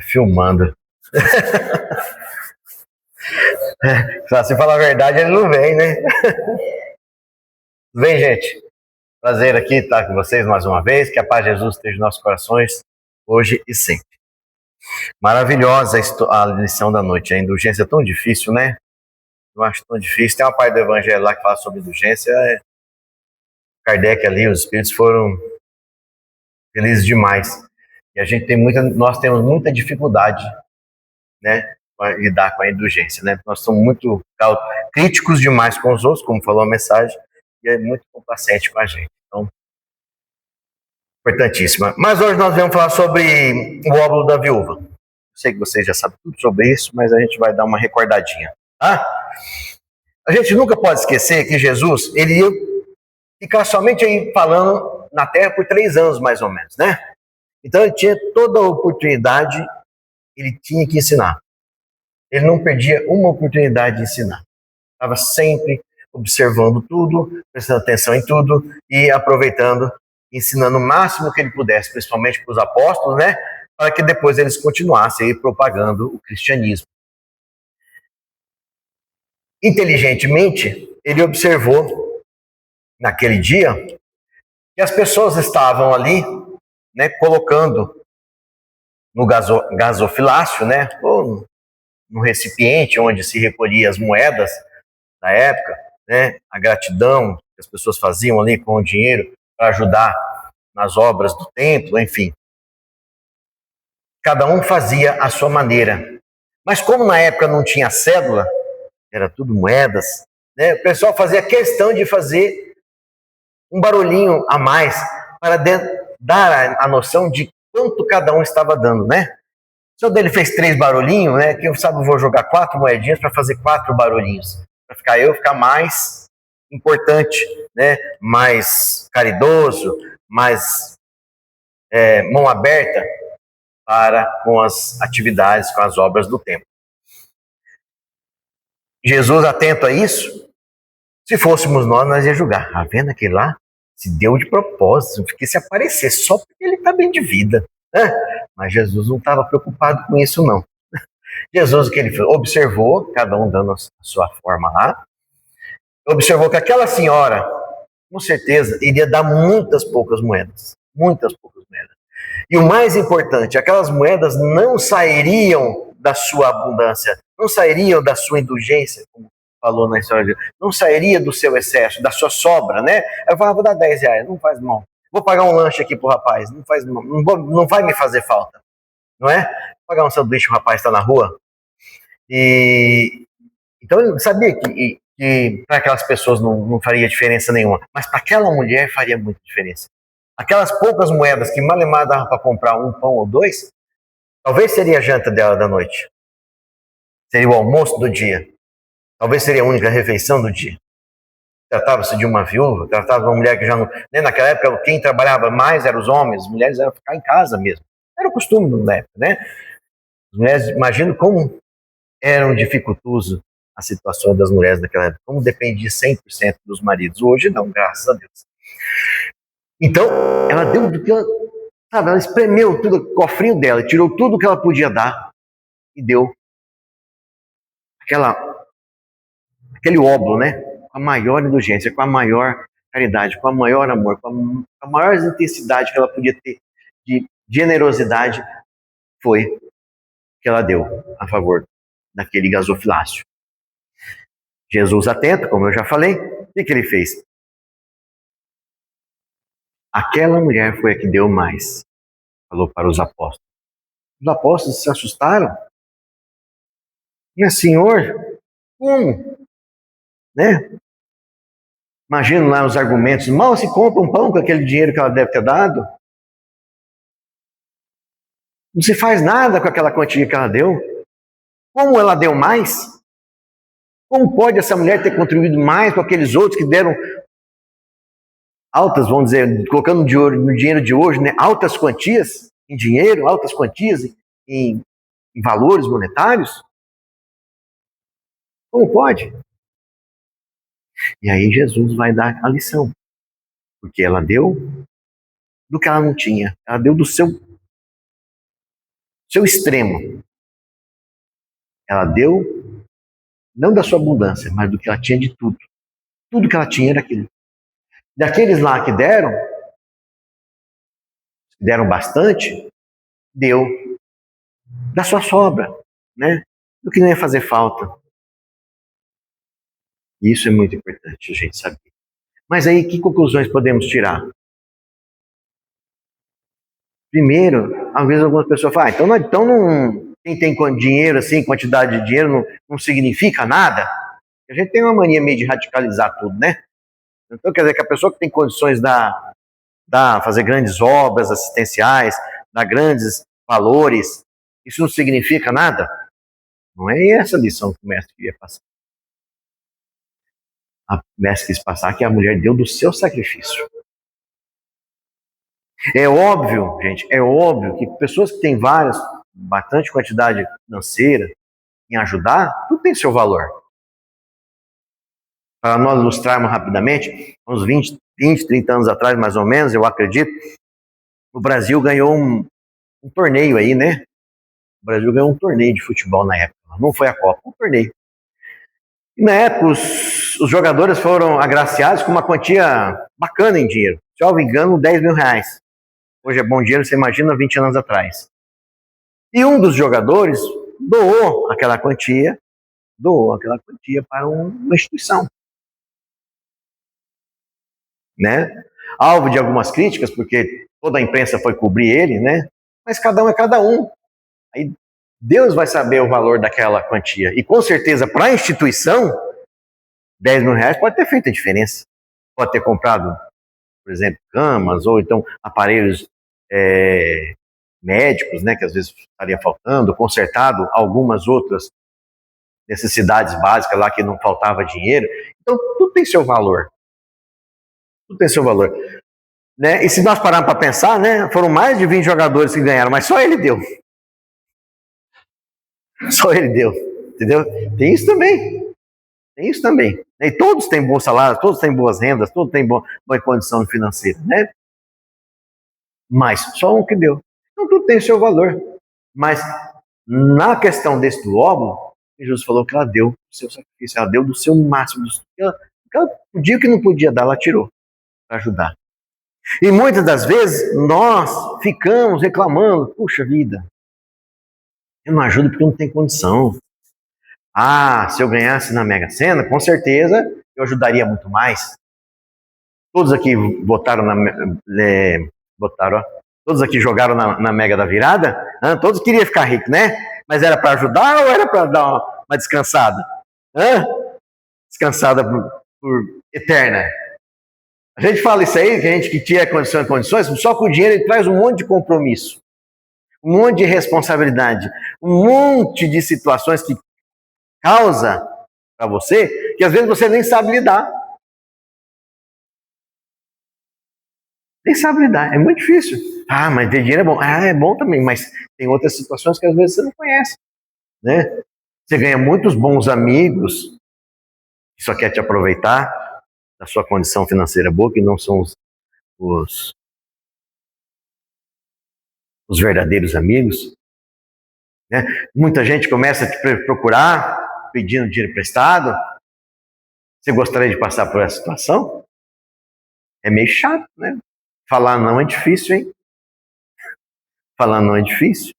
Filmando. Se falar a verdade, ele não vem, né? Vem, gente. Prazer aqui estar com vocês mais uma vez. Que a paz de Jesus esteja em nossos corações, hoje e sempre. Maravilhosa a lição da noite. A indulgência é tão difícil, né? Eu acho tão difícil. Tem uma parte do evangelho lá que fala sobre indulgência. Kardec ali, os espíritos foram felizes demais. E nós temos muita dificuldade, né, para lidar com a indulgência, né? Nós somos muito críticos demais com os outros, como falou a mensagem, e é muito complacente com a gente. Então, importantíssima. Mas hoje nós vamos falar sobre o óbolo da viúva. Eu sei que vocês já sabem tudo sobre isso, mas a gente vai dar uma recordadinha, tá? A gente nunca pode esquecer que Jesus, ele ia ficar somente aí falando na Terra por 3 anos, mais ou menos, né? Então ele tinha toda a oportunidade, ele tinha que ensinar. Ele não perdia uma oportunidade de ensinar. Estava sempre observando tudo, prestando atenção em tudo e aproveitando, ensinando o máximo que ele pudesse, principalmente para os apóstolos, né? Para que depois eles continuassem aí propagando o cristianismo. Inteligentemente, ele observou naquele dia que as pessoas estavam ali, né, colocando no gasofilácio, né, ou no recipiente onde se recolhia as moedas da época, né, a gratidão que as pessoas faziam ali com o dinheiro para ajudar nas obras do templo, enfim. Cada um fazia a sua maneira. Mas como na época não tinha cédula, era tudo moedas, né, o pessoal fazia questão de fazer um barulhinho a mais para dar a noção de quanto cada um estava dando, né? Se o dele fez 3 barulhinhos, né? Quem sabe eu vou jogar 4 moedinhas para fazer 4 barulhinhos. Para ficar mais importante, né? Mais caridoso, mais mão aberta com as atividades, com as obras do templo. Jesus, atento a isso, se fôssemos nós ia julgar. Tá vendo aquele lá? Se deu de propósito, porque se aparecer só porque ele está bem de vida. Né? Mas Jesus não estava preocupado com isso, não. Jesus, o que ele fez? Observou, cada um dando a sua forma lá, observou que aquela senhora, com certeza, iria dar muitas poucas moedas. Muitas poucas moedas. E o mais importante, aquelas moedas não sairiam da sua abundância, não sairiam da sua indulgência, como falou na história, não sairia do seu excesso, da sua sobra, né? Eu falava, vou dar 10 reais, não faz mal. Vou pagar um lanche aqui pro rapaz, não faz mal, não vai me fazer falta, não é? Vou pagar um sanduíche, o rapaz está na rua. E então eu sabia que para aquelas pessoas não faria diferença nenhuma, mas para aquela mulher faria muita diferença. Aquelas poucas moedas que malemar dava para comprar um pão ou 2, talvez seria a janta dela da noite, seria o almoço do dia, talvez seria a única refeição do dia. Tratava-se de uma viúva, tratava de uma mulher que já não... Né, naquela época, quem trabalhava mais eram os homens, as mulheres eram ficar em casa mesmo. Era o costume na época, né? As mulheres, imagino como eram dificultoso a situação das mulheres naquela época, como dependia 100% dos maridos. Hoje não, graças a Deus. Então, ela deu do que ela... Sabe, ela espremeu tudo, o cofrinho dela, tirou tudo que ela podia dar e deu aquele óbolo, né? Com a maior indulgência, com a maior caridade, com o maior amor, com a maior intensidade que ela podia ter de generosidade, foi que ela deu a favor daquele gasofilácio. Jesus, atento, como eu já falei, o que ele fez? Aquela mulher foi a que deu mais, falou para os apóstolos. Os apóstolos se assustaram. Mas, Senhor, como? Né? Imagina lá os argumentos. Mal se compra um pão com aquele dinheiro que ela deve ter dado. Não se faz nada com aquela quantia que ela deu. Como ela deu mais? Como pode essa mulher ter contribuído mais com aqueles outros que deram altas, vamos dizer, colocando no dinheiro de hoje, né? Altas quantias em dinheiro, altas quantias em valores monetários? Como pode? E aí Jesus vai dar a lição. Porque ela deu do que ela não tinha. Ela deu do seu seu extremo. Ela deu, não da sua abundância, mas do que ela tinha de tudo. Tudo que ela tinha era aquilo. Daqueles lá que deram bastante, deu da sua sobra, né? Do que não ia fazer falta. Isso é muito importante a gente saber. Mas aí, que conclusões podemos tirar? Primeiro, às vezes algumas pessoas falam, então não, quem tem dinheiro, assim, quantidade de dinheiro, não significa nada. A gente tem uma mania meio de radicalizar tudo, né? Então, quer dizer que a pessoa que tem condições de fazer grandes obras assistenciais, dar grandes valores, isso não significa nada? Não é essa a lição que o mestre queria passar. A mestre quis passar que a mulher deu do seu sacrifício. É óbvio, gente, é óbvio que pessoas que têm bastante quantidade financeira em ajudar, tudo tem seu valor. Para nós ilustrarmos rapidamente, uns 20, 30 anos atrás, mais ou menos, eu acredito, o Brasil ganhou um torneio aí, né? O Brasil ganhou um torneio de futebol na época. Não foi a Copa, um torneio. E na época, os jogadores foram agraciados com uma quantia bacana em dinheiro. Se eu não me engano, 10 mil reais. Hoje é bom dinheiro, você imagina, 20 anos atrás. E um dos jogadores doou aquela quantia para uma instituição. Né? Alvo de algumas críticas, porque toda a imprensa foi cobrir ele, né? Mas cada um é cada um. Aí Deus vai saber o valor daquela quantia. E com certeza, para a instituição, 10 mil reais pode ter feito a diferença. Pode ter comprado, por exemplo, camas, ou então aparelhos médicos, né, que às vezes estaria faltando, consertado algumas outras necessidades básicas lá que não faltava dinheiro. Então, tudo tem seu valor. Tudo tem seu valor. Né? E se nós pararmos para pensar, né, foram mais de 20 jogadores que ganharam, mas só ele deu. Só ele deu. Entendeu? Tem isso também. Tem isso também. E todos têm bons salários, todos têm boas rendas, todos têm boa condição financeira, né? Mas só um que deu. Então tudo tem seu valor. Mas na questão desse do óbolo, Jesus falou que ela deu o seu sacrifício, ela deu do seu máximo. Ela podia o que não podia dar, ela tirou para ajudar. E muitas das vezes nós ficamos reclamando, puxa vida, eu não ajudo porque eu não tenho condição. Ah, se eu ganhasse na Mega Sena, com certeza eu ajudaria muito mais. Todos aqui votaram todos aqui jogaram na Mega da Virada, todos queriam ficar ricos, né? Mas era para ajudar ou era para dar uma descansada? Descansada por eterna. A gente fala isso aí, que a gente que tinha condições, só que o dinheiro ele traz um monte de compromisso, um monte de responsabilidade, um monte de situações que causa para você, que às vezes você nem sabe lidar. Nem sabe lidar, é muito difícil. Ah, mas ter dinheiro é bom. Ah, é bom também, mas tem outras situações que às vezes você não conhece, né? Você ganha muitos bons amigos que só quer te aproveitar da sua condição financeira boa, que não são os verdadeiros amigos, né? Muita gente começa a te procurar pedindo dinheiro emprestado. Você gostaria de passar por essa situação? É meio chato, né? Falar não é difícil, hein? Falar não é difícil.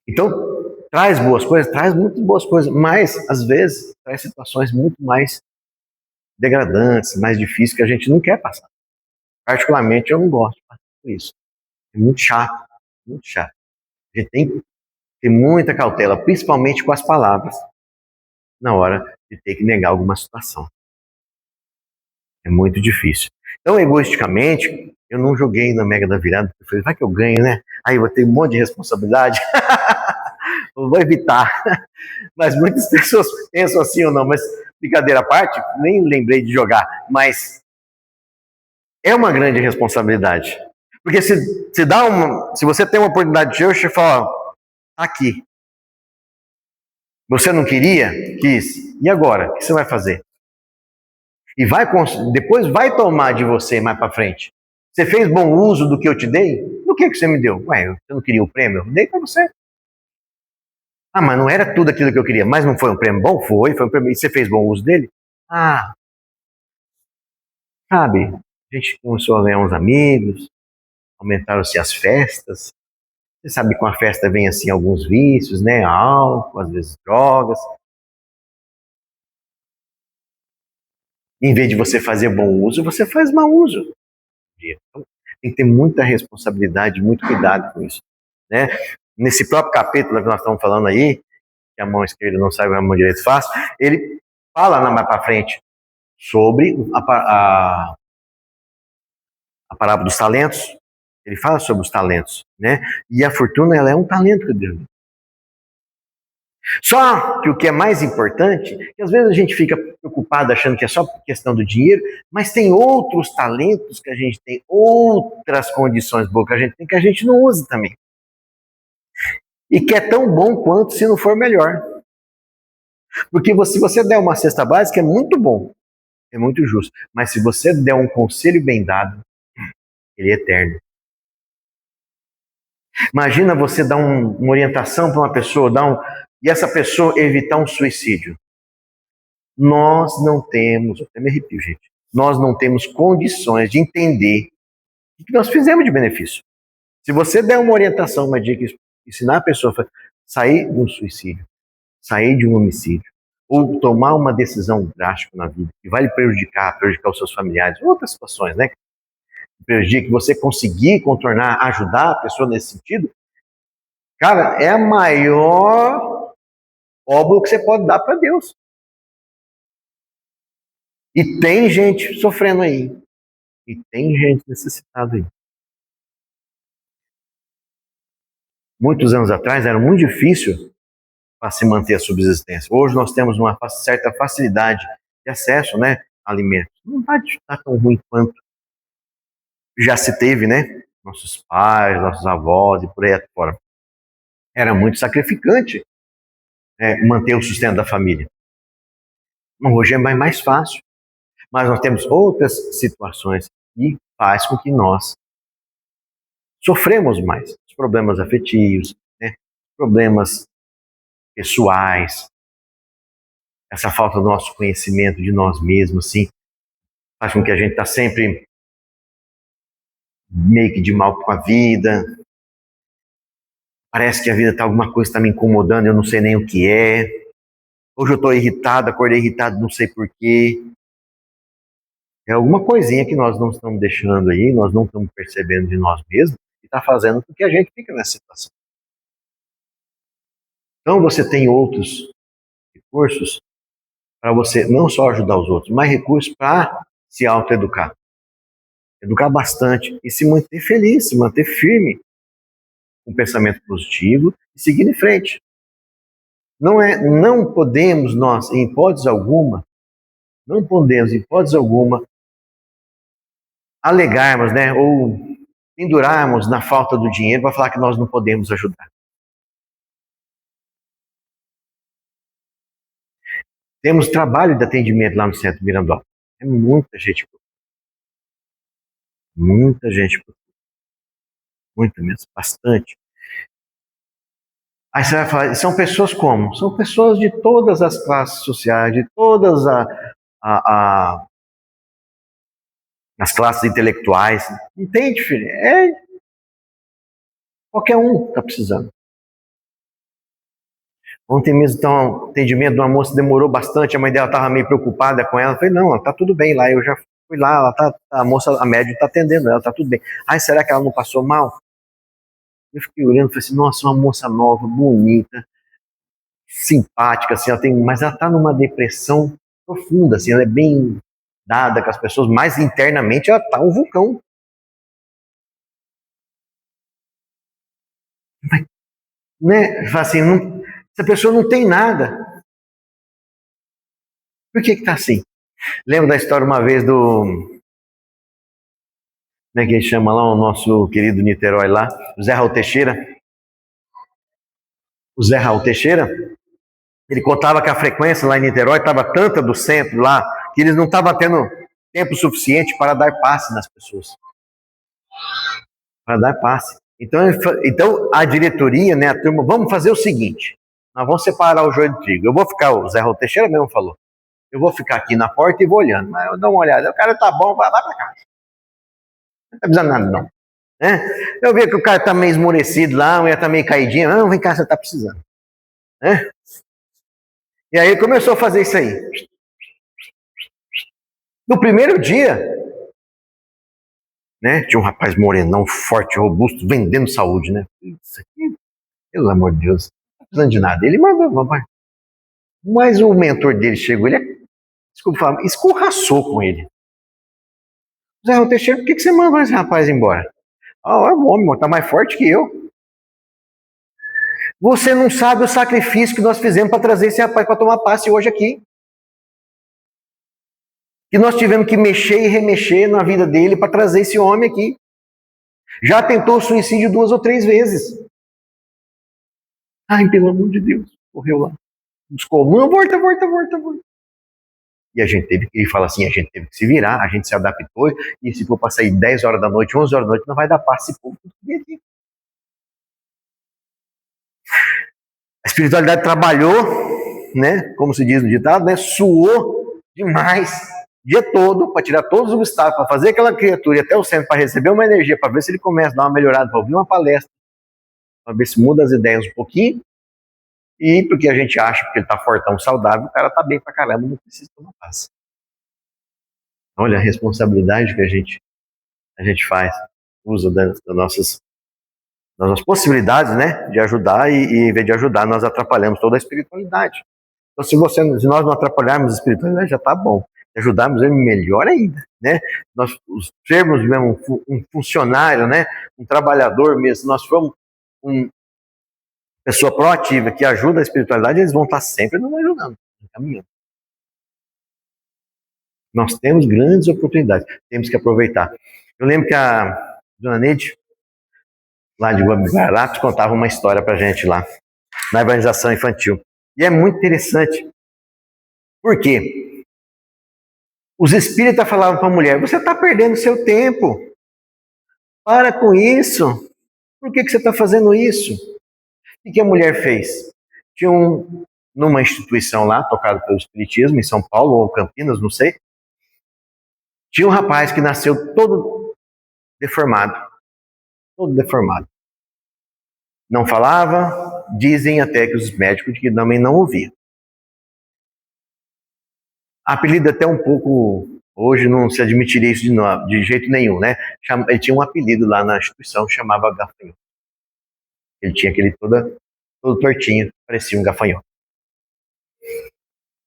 Então, traz boas coisas, traz muito boas coisas, mas, às vezes, traz situações muito mais degradantes, mais difíceis, que a gente não quer passar. Particularmente, eu não gosto de passar por isso. É muito chato, muito chato. A gente tem que ter muita cautela, principalmente com as palavras, na hora de ter que negar alguma situação. É muito difícil. Então, egoisticamente, eu não joguei na Mega da Virada, eu falei, vai que eu ganho, né? Aí eu vou ter um monte de responsabilidade. Eu vou evitar. Mas muitas pessoas pensam assim ou não, mas brincadeira à parte, nem lembrei de jogar, mas é uma grande responsabilidade. Porque se você tem uma oportunidade de jogo, você fala, ó, aqui. Você não queria? Quis. E agora? O que você vai fazer? E depois vai tomar de você mais para frente. Você fez bom uso do que eu te dei? Do que você me deu? Ué, você não queria o prêmio? Eu dei para você. Ah, mas não era tudo aquilo que eu queria. Mas não foi um prêmio bom? Foi um prêmio. E você fez bom uso dele? Ah, sabe, a gente começou a ganhar uns amigos, aumentaram-se as festas. Você sabe que com a festa vem assim alguns vícios, né? Álcool, às vezes drogas. Em vez de você fazer bom uso, você faz mau uso. Então, tem que ter muita responsabilidade, muito cuidado com isso, né? Nesse próprio capítulo que nós estamos falando aí, que a mão esquerda não sabe o que a mão direita faz, ele fala mais para frente sobre a parábola dos talentos. Ele fala sobre os talentos, né? E a fortuna, ela é um talento que Deus deu. Só que o que é mais importante, que às vezes a gente fica preocupado achando que é só questão do dinheiro, mas tem outros talentos que a gente tem, outras condições boas que a gente tem, que a gente não usa também. E que é tão bom quanto, se não for melhor. Porque se você der uma cesta básica, é muito bom, é muito justo. Mas se você der um conselho bem dado, ele é eterno. Imagina você dar uma orientação para uma pessoa, e essa pessoa evitar um suicídio. Nós não temos, até me arrepio, gente, nós não temos condições de entender o que nós fizemos de benefício. Se você der uma orientação, uma dica, ensinar a pessoa a sair de um suicídio, sair de um homicídio, ou tomar uma decisão drástica na vida, que vai lhe prejudicar os seus familiares, outras situações, né? Prejudica, você conseguir contornar, ajudar a pessoa nesse sentido, cara, é a maior obra que você pode dar para Deus. E tem gente sofrendo aí. E tem gente necessitada aí. Muitos anos atrás era muito difícil para se manter a subsistência. Hoje nós temos uma certa facilidade de acesso, né, a alimentos. Não vai estar tão ruim quanto já se teve, né? Nossos pais, nossos avós e por aí fora. Era muito sacrificante, né, manter o sustento da família. Hoje é mais fácil. Mas nós temos outras situações que faz com que nós sofremos mais. Os problemas afetivos, né? Problemas pessoais, essa falta do nosso conhecimento de nós mesmos, assim, faz com que a gente está sempre meio que de mal com a vida. Parece que a vida tá alguma coisa está me incomodando, eu não sei nem o que é. Hoje eu estou irritado, acordei irritado, não sei porquê. É alguma coisinha que nós não estamos deixando aí, nós não estamos percebendo de nós mesmos e está fazendo com que a gente fique nessa situação. Então você tem outros recursos para você não só ajudar os outros, mas recursos para se autoeducar. Educar bastante e se manter feliz, se manter firme, com um pensamento positivo e seguir em frente. Não podemos nós, em hipótese alguma, alegarmos, né, ou pendurarmos na falta do dinheiro para falar que nós não podemos ajudar. Temos trabalho de atendimento lá no Centro Mirandó. É muita gente. Muita gente. Muita mesmo, bastante. Aí você vai falar, são pessoas como? São pessoas de todas as classes sociais, de todas as classes intelectuais. Não tem diferença. Qualquer um está precisando. Ontem mesmo, então, atendimento de uma moça demorou bastante, a mãe dela estava meio preocupada com ela. Eu falei, não, ela está tudo bem lá. Eu já fui lá, a moça, a médica está atendendo ela, está tudo bem. Ai, será que ela não passou mal? Eu fiquei olhando e falei assim, nossa, uma moça nova, bonita, simpática, assim, mas ela está numa depressão profunda, assim, ela é bem dada com as pessoas, mas internamente ela está um vulcão. Mas, né? Assim, essa pessoa não tem nada. Por que está assim? Lembro da história uma vez do... Como é que ele chama lá, o nosso querido Niterói lá? O Zé Raul Teixeira. O Zé Raul Teixeira, ele contava que a frequência lá em Niterói estava tanta do centro lá, que eles não estavam tendo tempo suficiente para dar passe nas pessoas. para dar passe. Então a diretoria, né, a turma, vamos fazer o seguinte: nós vamos separar o joio do trigo. Eu vou ficar, o Zé Rô Teixeira mesmo falou, eu vou ficar aqui na porta e vou olhando. Mas eu dou uma olhada, o cara tá bom, vai lá para casa. Não tá precisando nada, não. Né? Eu vi que o cara tá meio esmorecido lá, a mulher tá meio caidinha. Não, vem cá, você tá precisando. Né? E aí começou a fazer isso aí. No primeiro dia, né, tinha um rapaz morenão, forte, robusto, vendendo saúde, né? Isso aqui, pelo amor de Deus, não tá precisando de nada. Ele mandou, papai. Mas o mentor dele chegou, ele, desculpa falar, escorraçou com ele. Zé Rô Teixeira, por que você mandou esse rapaz embora? Ah, é um homem, tá mais forte que eu. Você não sabe o sacrifício que nós fizemos para trazer esse rapaz para tomar passe hoje aqui. Que nós tivemos que mexer e remexer na vida dele para trazer esse homem aqui. Já tentou suicídio 2 ou 3 vezes. Ai, pelo amor de Deus, correu lá. Buscou, não, volta. E a gente teve, ele fala assim, a gente teve que se virar, a gente se adaptou, e se for para sair 10 horas da noite, 11 horas da noite, não vai dar passe esse povo. A espiritualidade trabalhou, né, como se diz no ditado, né, suou demais o dia todo para tirar todos os obstáculos, para fazer aquela criatura ir até o centro para receber uma energia, para ver se ele começa a dar uma melhorada, para ouvir uma palestra, para ver se muda as ideias um pouquinho, e porque a gente acha que ele está fortão, saudável, o cara está bem pra caramba, não precisa tomar passe. Olha a responsabilidade que a gente faz, usa das nossas possibilidades, né, de ajudar, e em vez de ajudar, nós atrapalhamos toda a espiritualidade. Então, se nós não atrapalharmos a espiritualidade, já está bom. Se ajudarmos ele, melhor ainda, né? Nós sermos mesmo um funcionário, né, um trabalhador mesmo, se nós formos uma pessoa proativa que ajuda a espiritualidade, eles vão estar sempre nos ajudando, caminhando. Nós temos grandes oportunidades, temos que aproveitar. Eu lembro que a dona Neide, lá de Guararapes, contava uma história pra gente lá, na evangelização infantil. E é muito interessante. Por quê? Os espíritas falavam para a mulher, você está perdendo seu tempo. Para com isso. Por que você está fazendo isso? O que a mulher fez? Tinha numa instituição lá, tocada pelo Espiritismo, em São Paulo ou Campinas, não sei. Tinha um rapaz que nasceu todo deformado. Todo deformado. Não falava, dizem até que os médicos que também não ouviam. Apelido até um pouco, hoje não se admitiria isso de jeito nenhum, né? Ele tinha um apelido lá na instituição, chamava Gafanhoto. Ele tinha aquele todo tortinho, parecia um gafanhoto.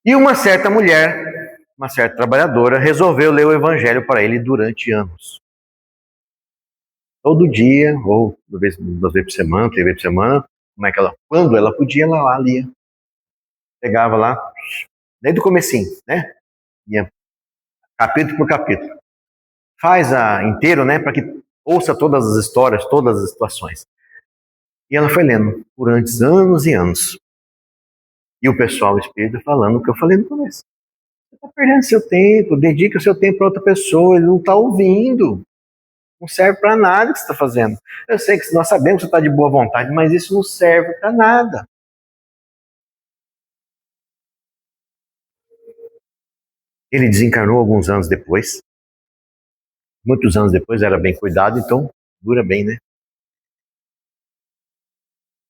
E uma certa mulher, uma certa trabalhadora, resolveu ler o evangelho para ele durante anos. Todo dia, ou duas vezes por semana, 3 vezes por semana, quando ela podia, ela lá lia. Pegava lá, desde o comecinho, né? Ia capítulo por capítulo. Faz inteiro, né? Para que ouça todas as histórias, todas as situações. E ela foi lendo durante anos e anos. E o pessoal espírita falando o que eu falei no começo. Você está perdendo seu tempo, dedica o seu tempo para outra pessoa, ele não está ouvindo. Não serve para nada o que você está fazendo. Eu sei que nós sabemos que você está de boa vontade, mas isso não serve para nada. Ele desencarnou alguns anos depois. Muitos anos depois, era bem cuidado, então dura bem, né?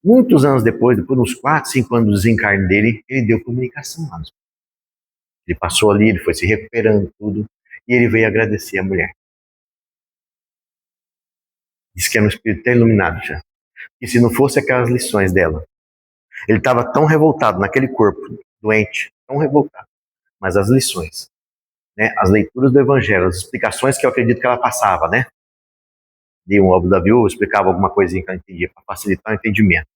Muitos anos depois de uns 4, 5 anos do desencarne dele, ele deu comunicação lá. Ele passou ali, ele foi se recuperando tudo, e ele veio agradecer a mulher. Diz que era um espírito até iluminado já. E se não fosse aquelas lições dela, ele estava tão revoltado naquele corpo doente, tão revoltado, mas as lições, né, as leituras do evangelho, as explicações que eu acredito que ela passava, né, de um óbvio da viúva, explicava alguma coisinha que ela entendia para facilitar o entendimento,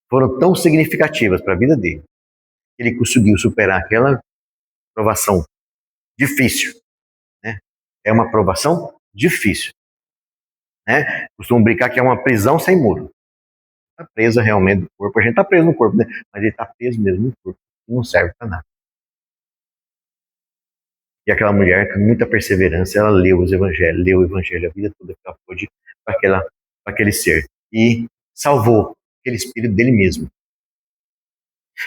foram tão significativas para a vida dele, que ele conseguiu superar aquela provação difícil, né? É uma provação difícil, né? Costumo brincar que é uma prisão sem muro. Está presa realmente no corpo, a gente está preso no corpo, né? Mas ele está preso mesmo no corpo, não serve para nada. E aquela mulher, com muita perseverança, ela leu o evangelho a vida toda que ela pôde para aquele ser. E salvou aquele espírito dele mesmo.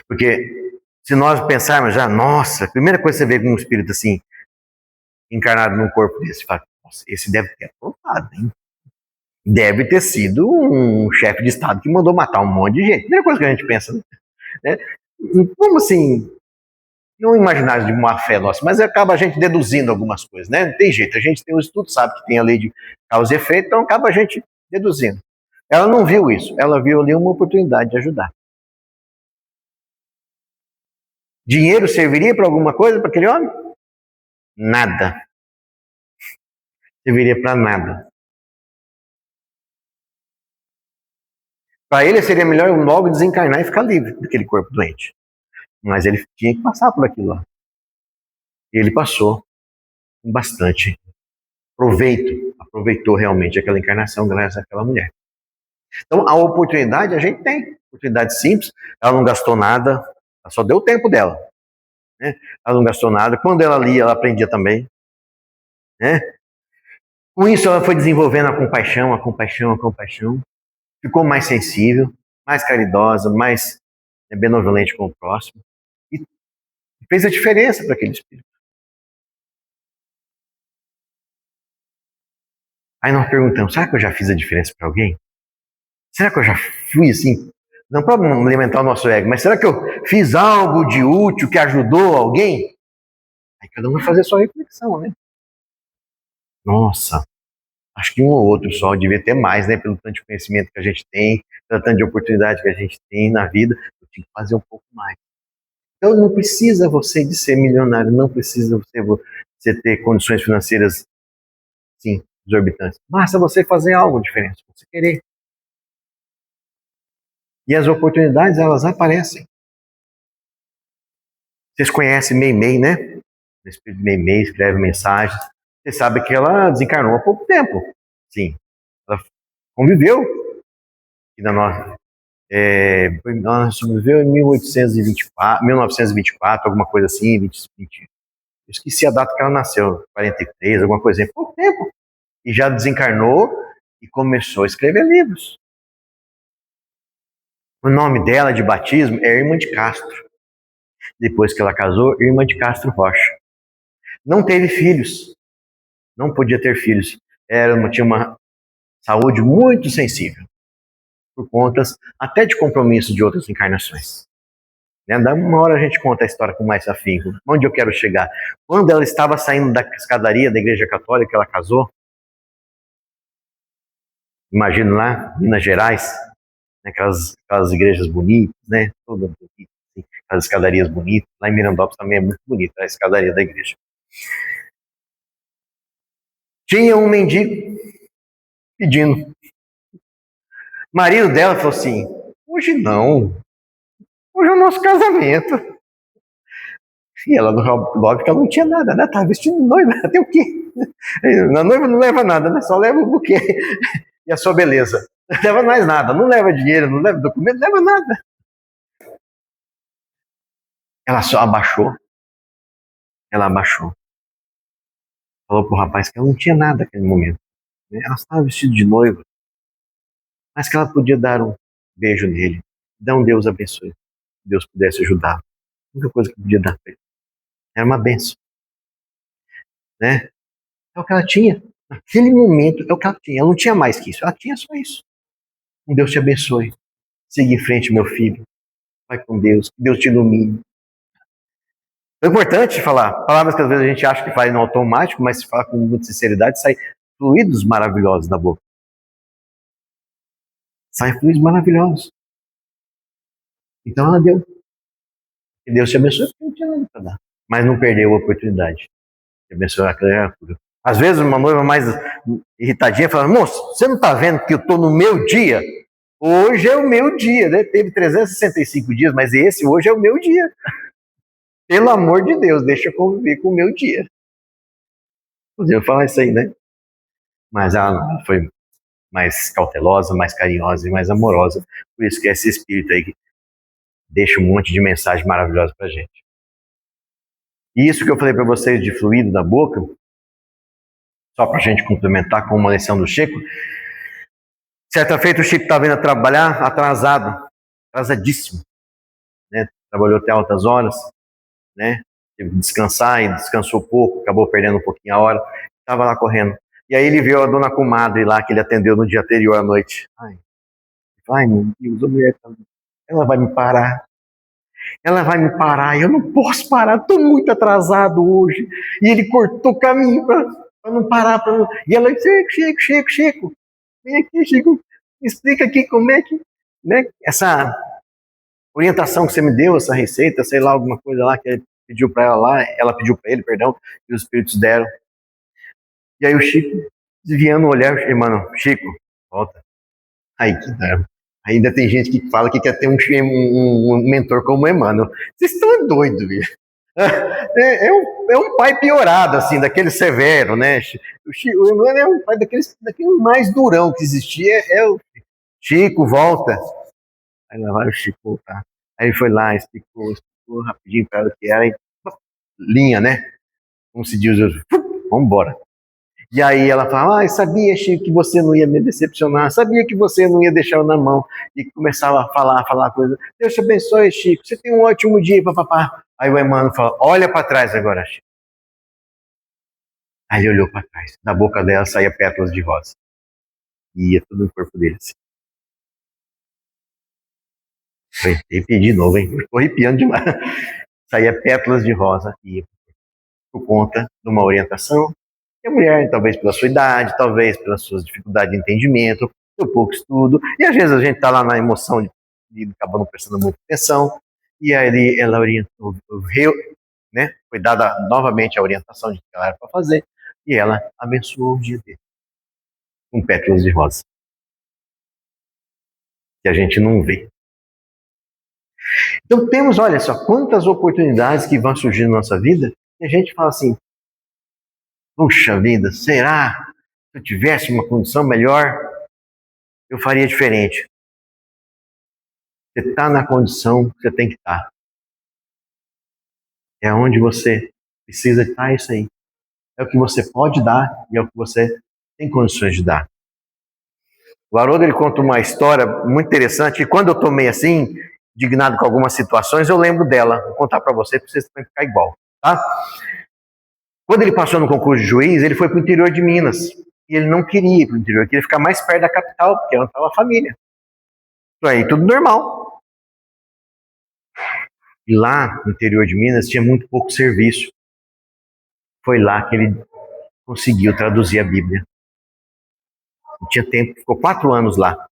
Porque se nós pensarmos já, nossa, a primeira coisa que você vê com um espírito assim, encarnado num corpo desse, fala, nossa, esse deve ter aprontado, hein? Deve ter sido um chefe de Estado que mandou matar um monte de gente. Primeira coisa que a gente pensa, né? Como assim? Não imaginar de má fé nossa, mas acaba a gente deduzindo algumas coisas, né? Não tem jeito, a gente tem um estudo, sabe que tem a lei de causa e efeito, então acaba a gente deduzindo. Ela não viu isso, ela viu ali uma oportunidade de ajudar. Dinheiro serviria para alguma coisa para aquele homem? Nada. Serviria para nada. Para ele seria melhor logo desencarnar e ficar livre daquele corpo doente. Mas ele tinha que passar por aquilo lá. E ele passou com bastante proveito, aproveitou realmente aquela encarnação graças àquela mulher. Então, a oportunidade a gente tem, oportunidade simples, ela não gastou nada, ela só deu o tempo dela. Né? Ela não gastou nada, quando ela lia, ela aprendia também. Né? Com isso, ela foi desenvolvendo a compaixão, ficou mais sensível, mais caridosa, mais benevolente com o próximo, e fez a diferença para aquele espírito. Aí nós perguntamos, será que eu já fiz a diferença para alguém? Será que eu já fui assim? Não para alimentar o nosso ego, mas será que eu fiz algo de útil que ajudou alguém? Aí cada um vai fazer a sua reflexão, né? Nossa, acho que um ou outro só devia ter mais, né? Pelo tanto de conhecimento que a gente tem, pelo tanto de oportunidade que a gente tem na vida, eu tinha que fazer um pouco mais. Então não precisa você de ser milionário, não precisa você ter condições financeiras, sim, exorbitantes. Basta você fazer algo diferente, você querer. E as oportunidades, elas aparecem. Vocês conhecem Meimei, né? O espírito de Meimei escreve mensagens. Você sabe que ela desencarnou há pouco tempo. Sim, ela conviveu aqui na nossa. Ela sobreviveu em 1824, 1924, alguma coisa assim, 20. Eu esqueci a data que ela nasceu, 43, alguma coisa assim, pouco tempo. E já desencarnou e começou a escrever livros. O nome dela de batismo é Irmã de Castro. Depois que ela casou, Irmã de Castro Rocha. Não teve filhos, não podia ter filhos. Tinha uma saúde muito sensível, por contas até de compromisso de outras encarnações. Uma hora a gente conta a história com mais afinco. Onde eu quero chegar? Quando ela estava saindo da escadaria da Igreja Católica, ela casou. Imagino lá, Minas Gerais, né, aquelas igrejas bonitas, né? Todas bonitas, assim, aquelas escadarias bonitas. Lá em Mirandópolis também é muito bonita a escadaria da igreja. Tinha um mendigo pedindo. O marido dela falou assim: hoje não, hoje é o nosso casamento. E ela, logo que ela não tinha nada, né? Estava vestindo de noiva, tem o quê? Na noiva não leva nada, né? Só leva o buquê e a sua beleza. Não leva mais nada, não leva dinheiro, não leva documento, não leva nada. Ela só abaixou. Ela abaixou. Falou pro rapaz que ela não tinha nada naquele momento. Né? Ela estava vestida de noiva, mas que ela podia dar um beijo nele, dar um Deus abençoe, que Deus pudesse ajudar. A única coisa que podia dar para ele era uma benção. Né? É o que ela tinha. Naquele momento, é o que ela tinha. Ela não tinha mais que isso. Ela tinha só isso. Um Deus te abençoe. Siga em frente, meu filho. Vai com Deus. Que Deus te ilumine. É importante falar palavras que às vezes a gente acha que faz no automático, mas se fala com muita sinceridade, sai fluidos maravilhosos da boca. Sai fluidos maravilhosos. Então ela deu. Que Deus te abençoe, porque não tinha nada para dar. Mas não perdeu a oportunidade de abençoar a criatura. Às vezes uma noiva mais irritadinha fala: moço, você não está vendo que eu estou no meu dia? Hoje é o meu dia, né? Teve 365 dias, mas esse hoje é o meu dia. Pelo amor de Deus, deixa eu conviver com o meu dia. Podia falar isso aí, né? Mas ela foi mais cautelosa, mais carinhosa e mais amorosa. Por isso que é esse espírito aí que deixa um monte de mensagem maravilhosa pra gente. E isso que eu falei para vocês de fluido da boca, só para a gente complementar com uma lição do Chico. Certa feita o Chico estava indo trabalhar atrasadíssimo, né? Trabalhou até altas horas, né? Teve que descansar e descansou pouco, acabou perdendo um pouquinho a hora, estava lá correndo. E aí ele viu a dona comadre lá que ele atendeu no dia anterior à noite. Ai meu Deus, a mulher, ela vai me parar. Ela vai me parar, eu não posso parar, estou muito atrasado hoje. E ele cortou o caminho para não parar. E ela disse, Chico, vem aqui, Chico, me explica aqui como é que, né, essa orientação que você me deu, essa receita, sei lá, alguma coisa lá que ele pediu para ela lá, ela pediu para ele, perdão, e os espíritos deram. E aí o Chico, desviando o olhar, mano, Chico, volta. Aí que dá. Ainda tem gente que fala que quer ter um mentor como o Emmanuel. Vocês estão doidos, viu? É um pai piorado, assim, daquele severo, né? O Emmanuel é um pai daquele mais durão que existia. É o Chico, volta. Aí lá vai o Chico voltar. Aí ele foi lá, explicou rapidinho para ela que era. E, linha, né? Como se diz hoje. Vamos embora. E aí ela fala, sabia, Chico, que você não ia me decepcionar, sabia que você não ia deixar eu na mão. E começava a falar coisa. Deus te abençoe, Chico, você tem um ótimo dia, papapá. Aí o Emmanuel fala, olha para trás agora, Chico. Aí ele olhou para trás. Da boca dela saía pétalas de rosa. E ia tudo no corpo dele assim. Repeti de novo, hein? Estou arrepiando demais. Saía pétalas de rosa e por conta de uma orientação. E a mulher, talvez pela sua idade, talvez pelas suas dificuldades de entendimento, seu pouco estudo, e às vezes a gente está lá na emoção de acabar não prestando muita atenção, e aí ela orientou, né? Foi dada novamente a orientação de que ela era para fazer, e ela abençoou o dia dele com pétalas de rosa, que a gente não vê. Então temos, olha só, quantas oportunidades que vão surgir na nossa vida, e a gente fala assim, puxa vida, será? Se eu tivesse uma condição melhor, eu faria diferente. Você está na condição que você tem que estar. É onde você precisa estar, isso aí. É o que você pode dar e é o que você tem condições de dar. O Haroldo, ele conta uma história muito interessante, e quando eu estou meio assim, indignado com algumas situações, eu lembro dela. Vou contar para vocês também ficar igual. Tá? Quando ele passou no concurso de juiz, ele foi para o interior de Minas. E ele não queria ir para o interior, queria ficar mais perto da capital, porque é onde estava a família. Isso aí, tudo normal. E lá no interior de Minas tinha muito pouco serviço. Foi lá que ele conseguiu traduzir a Bíblia. Não tinha tempo, ficou 4 anos lá.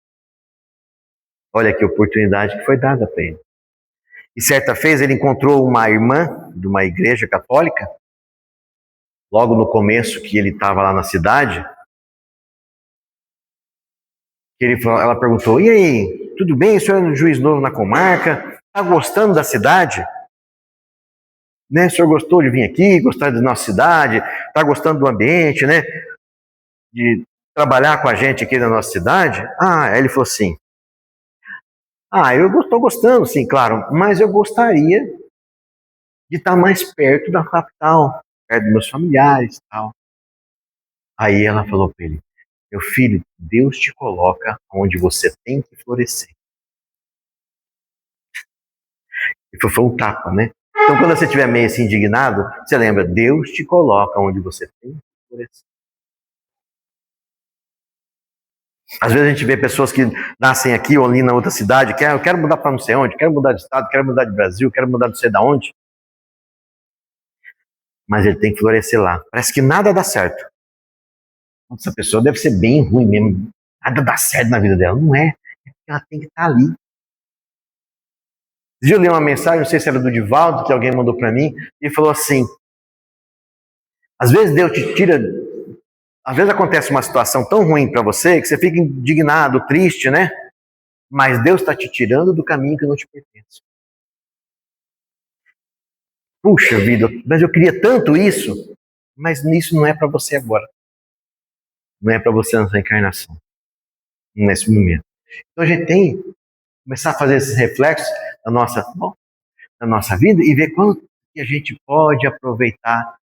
Olha que oportunidade que foi dada para ele. E certa vez ele encontrou uma irmã de uma igreja católica, logo no começo que ele estava lá na cidade, que ela perguntou, e aí, tudo bem, o senhor é um juiz novo na comarca? Está gostando da cidade? Né? O senhor gostou de vir aqui, gostar da nossa cidade, está gostando do ambiente, né? De trabalhar com a gente aqui na nossa cidade? Aí ele falou assim, eu estou gostando, sim, claro, mas eu gostaria de estar mais perto da capital, perto dos meus familiares e tal. Aí ela falou para ele, meu filho, Deus te coloca onde você tem que florescer. E foi um tapa, né? Então quando você estiver meio assim indignado, você lembra, Deus te coloca onde você tem que florescer. Às vezes a gente vê pessoas que nascem aqui ou ali na outra cidade, que eu quero mudar para não sei onde, quero mudar de estado, quero mudar de Brasil, quero mudar de não sei de onde. Mas ele tem que florescer lá. Parece que nada dá certo. Essa pessoa deve ser bem ruim mesmo. Nada dá certo na vida dela. Não é. Ela tem que estar ali. Eu li uma mensagem, não sei se era do Divaldo, que alguém mandou para mim, e falou assim, às vezes Deus te tira, às vezes acontece uma situação tão ruim para você, que você fica indignado, triste, né? Mas Deus está te tirando do caminho que não te pertence. Puxa vida, mas eu queria tanto isso, mas isso não é para você agora. Não é para você nessa encarnação, nesse momento. Então a gente tem que começar a fazer esses reflexos na nossa vida e ver que a gente pode aproveitar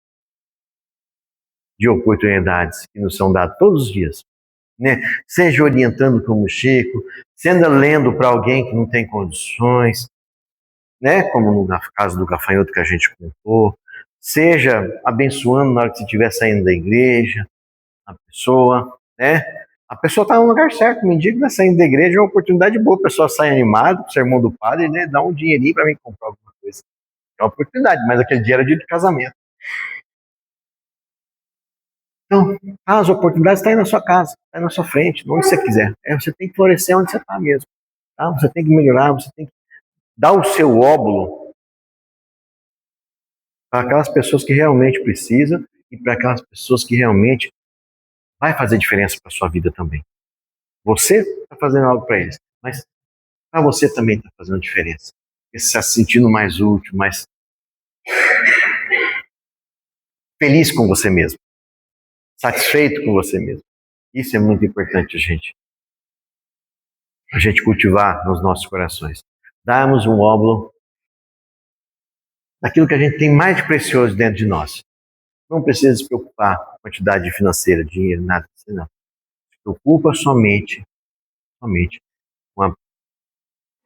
de oportunidades que nos são dadas todos os dias, né? Seja orientando como o Chico, sendo lendo para alguém que não tem condições, né? Como no caso do gafanhoto que a gente contou, seja abençoando na hora que você estiver saindo da igreja, a pessoa, né? A pessoa está no lugar certo, o mendigo está saindo da igreja, é uma oportunidade boa, a pessoa sai animada com o sermão do padre, né? Dá um dinheirinho para mim comprar alguma coisa. É uma oportunidade, mas aquele dia era dia de casamento. Então, as oportunidades estão aí na sua casa, está aí na sua frente, onde você quiser. Você tem que florescer onde você está mesmo. Tá? Você tem que melhorar, você tem que dar o seu óbolo para aquelas pessoas que realmente precisam e para aquelas pessoas que realmente vai fazer diferença para a sua vida também. Você está fazendo algo para eles, mas para você também está fazendo diferença. Você está se sentindo mais útil, mais feliz com você mesmo, satisfeito com você mesmo. Isso é muito importante, gente. A gente cultivar nos nossos corações. Darmos um óbolo daquilo que a gente tem mais de precioso dentro de nós. Não precisa se preocupar com a quantidade financeira, dinheiro, nada assim, não. Se preocupa somente com a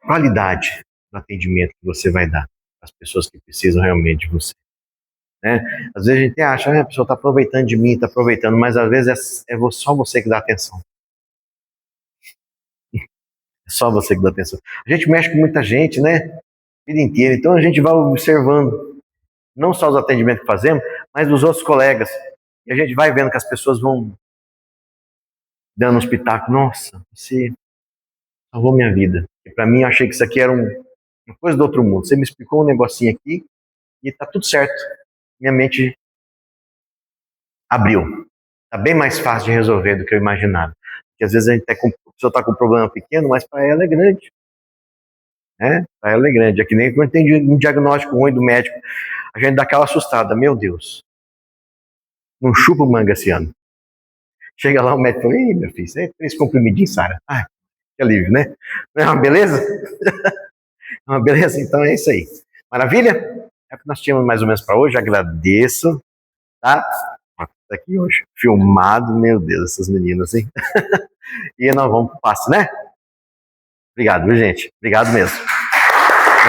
qualidade do atendimento que você vai dar às pessoas que precisam realmente de você. Né? Às vezes a gente acha, a pessoa está aproveitando de mim, está aproveitando, mas às vezes é só você que dá atenção. É só você que dá atenção. A gente mexe com muita gente, né? A vida inteira. Então a gente vai observando não só os atendimentos que fazemos, mas dos outros colegas. E a gente vai vendo que as pessoas vão dando uns pitacos. Nossa, você salvou minha vida. E para mim, eu achei que isso aqui era uma coisa do outro mundo. Você me explicou um negocinho aqui e tá tudo certo. Minha mente abriu. Tá bem mais fácil de resolver do que eu imaginava. Porque às vezes a pessoa está com um problema pequeno, mas para ela é grande. Né? Para ela é grande. É que nem quando tem um diagnóstico ruim do médico, a gente dá aquela assustada. Meu Deus, não chupa o manga esse ano. Chega lá, o médico fala: ih, meu filho, você fez comprimidinho, Sara. Ah, que alívio, né? Não é uma beleza? É uma beleza? Então é isso aí. Maravilha? É o que nós tínhamos mais ou menos para hoje. Agradeço. Tá? Tá aqui hoje. Filmado, meu Deus, essas meninas, hein? E nós vamos pro passo, né? Obrigado, viu, gente? Obrigado mesmo.